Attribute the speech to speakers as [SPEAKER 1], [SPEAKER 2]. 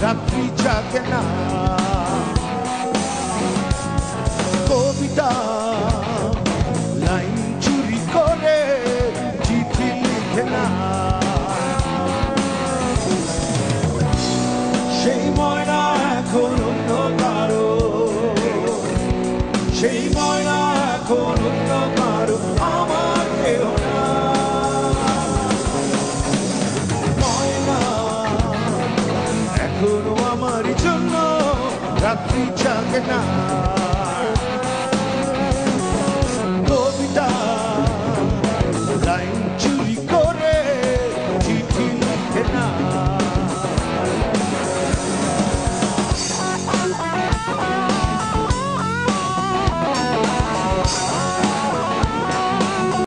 [SPEAKER 1] রাত্রি জাগে না। কবিতা লাইন চুরি করে চিঠি লিখে না। সেই ময়না এখন অন্য কারো, সেই ময়না এখন অন্য কারো, আমার কেহ না। ময়না এখনো আমার জন্য রাত্রি জাগে না।